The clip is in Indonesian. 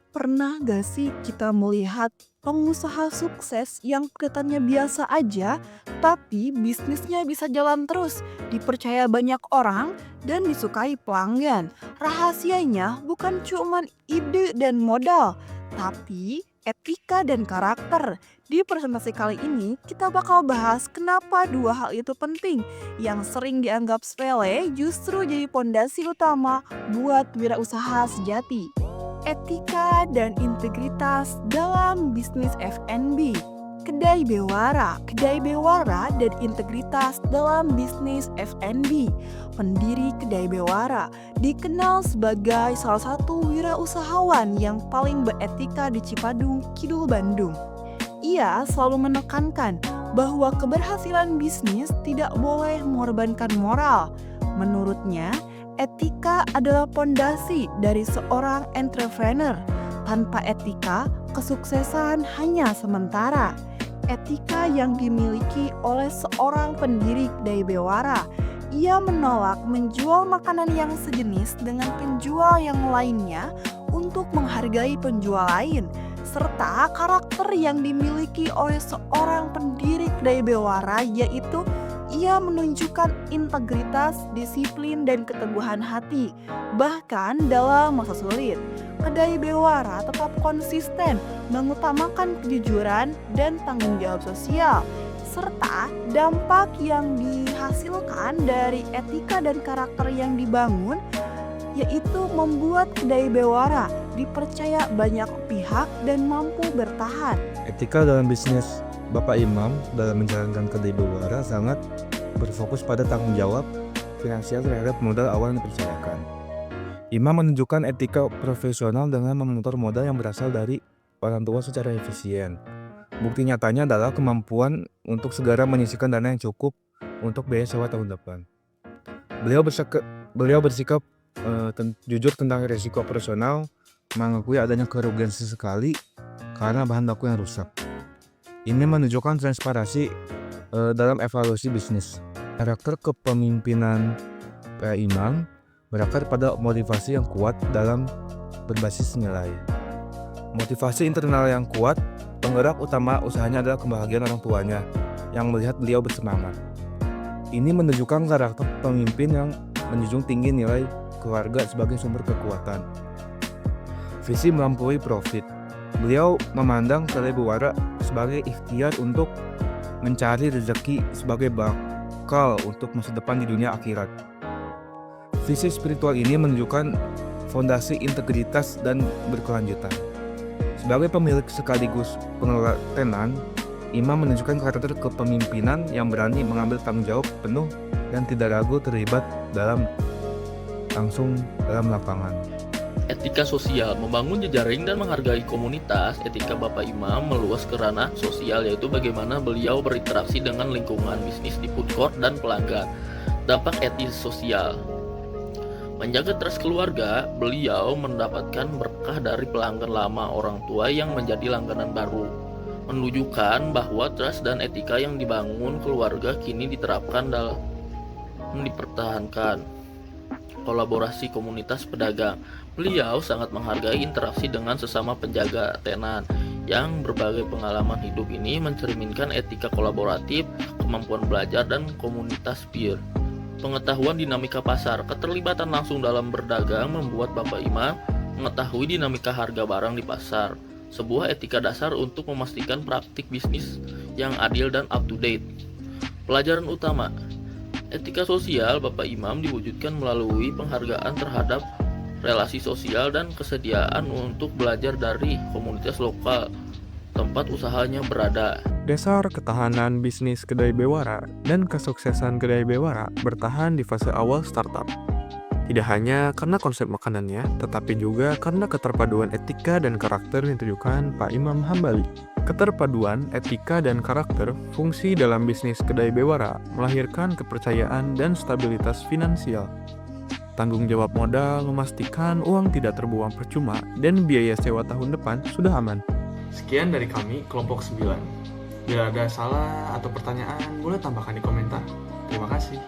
Pernah gak sih kita melihat pengusaha sukses yang kelihatannya biasa aja, tapi bisnisnya bisa jalan terus, dipercaya banyak orang, dan disukai pelanggan. Rahasianya bukan cuma ide dan modal, tapi etika dan karakter. Di presentasi kali ini, kita bakal bahas kenapa dua hal itu penting. Yang sering dianggap sepele justru jadi pondasi utama buat wirausaha sejati. Etika dan integritas dalam bisnis F&B. Kedai Bewara dan integritas dalam bisnis F&B. Pendiri Kedai Bewara dikenal sebagai salah satu wirausahawan yang paling beretika di Cipadung, Kidul, Bandung. Ia selalu menekankan bahwa keberhasilan bisnis tidak boleh mengorbankan moral. Menurutnya, etika adalah pondasi dari seorang entrepreneur. Tanpa etika, kesuksesan hanya sementara. Etika yang dimiliki oleh seorang pendiri Kedai Bewara. Ia menolak menjual makanan yang sejenis dengan penjual yang lainnya untuk menghargai penjual lain, serta karakter yang dimiliki oleh seorang pendiri Kedai Bewara, yaitu ia menunjukkan integritas, disiplin, dan keteguhan hati. Bahkan dalam masa sulit, Kedai Bewara tetap konsisten mengutamakan kejujuran dan tanggung jawab sosial, serta dampak yang dihasilkan dari etika dan karakter yang dibangun, yaitu membuat Kedai Bewara dipercaya banyak pihak dan mampu bertahan. Etika dalam bisnis. Bapak Imam dalam menjalankan Kedai Bewara sangat berfokus pada tanggung jawab finansial terhadap modal awal yang dipercayakan. Imam menunjukkan etika profesional dengan memutar modal yang berasal dari orang tua secara efisien. Bukti nyatanya adalah kemampuan untuk segera menyisihkan dana yang cukup untuk biaya sewa tahun depan. Beliau bersikap jujur tentang risiko operasional, mengakui adanya kerugian sesekali karena bahan baku yang rusak. Ini menunjukkan transparansi dalam evaluasi bisnis. Karakter kepemimpinan Pak Imam berakar pada motivasi yang kuat dalam berbasis nilai. Motivasi internal yang kuat, penggerak utama usahanya adalah kebahagiaan orang tuanya yang melihat beliau bersemangat. Ini menunjukkan karakter pemimpin yang menjunjung tinggi nilai keluarga sebagai sumber kekuatan. Visi melampaui profit. Beliau memandang Kedai Bewara sebagai ikhtiar untuk mencari rezeki sebagai bakal untuk masa depan di dunia akhirat. Visi spiritual ini menunjukkan fondasi integritas dan berkelanjutan. Sebagai pemilik sekaligus pengelola tenan, Imam menunjukkan karakter kepemimpinan yang berani mengambil tanggung jawab penuh dan tidak ragu terlibat langsung dalam lapangan. Etika sosial, membangun jejaring dan menghargai komunitas. Etika Bapak Imam meluas ke ranah sosial, yaitu bagaimana beliau berinteraksi dengan lingkungan bisnis di food court dan pelanggan. Dampak etis sosial, menjaga trust keluarga. Beliau mendapatkan berkah dari pelanggan lama orang tua yang menjadi langganan baru, menunjukkan bahwa trust dan etika yang dibangun keluarga kini diterapkan dalam dipertahankan. Kolaborasi komunitas pedagang. Beliau sangat menghargai interaksi dengan sesama penjaga tenan yang berbagai pengalaman hidup. Ini mencerminkan etika kolaboratif, kemampuan belajar, dan komunitas peer. Pengetahuan dinamika pasar. Keterlibatan langsung dalam berdagang membuat Bapak Imam mengetahui dinamika harga barang di pasar. Sebuah etika dasar untuk memastikan praktik bisnis yang adil dan up to date. Pelajaran utama. Etika sosial Bapak Imam diwujudkan melalui penghargaan terhadap relasi sosial dan kesediaan untuk belajar dari komunitas lokal tempat usahanya berada. Dasar ketahanan bisnis Kedai Bewara dan kesuksesan Kedai Bewara bertahan di fase awal startup. Tidak hanya karena konsep makanannya, tetapi juga karena keterpaduan etika dan karakter yang ditunjukkan Pak Imam Hambali. Keterpaduan etika dan karakter fungsi dalam bisnis Kedai Bewara melahirkan kepercayaan dan stabilitas finansial. Tanggung jawab modal memastikan uang tidak terbuang percuma dan biaya sewa tahun depan sudah aman. Sekian dari kami, kelompok 9. Bila ada salah atau pertanyaan, boleh tambahkan di komentar. Terima kasih.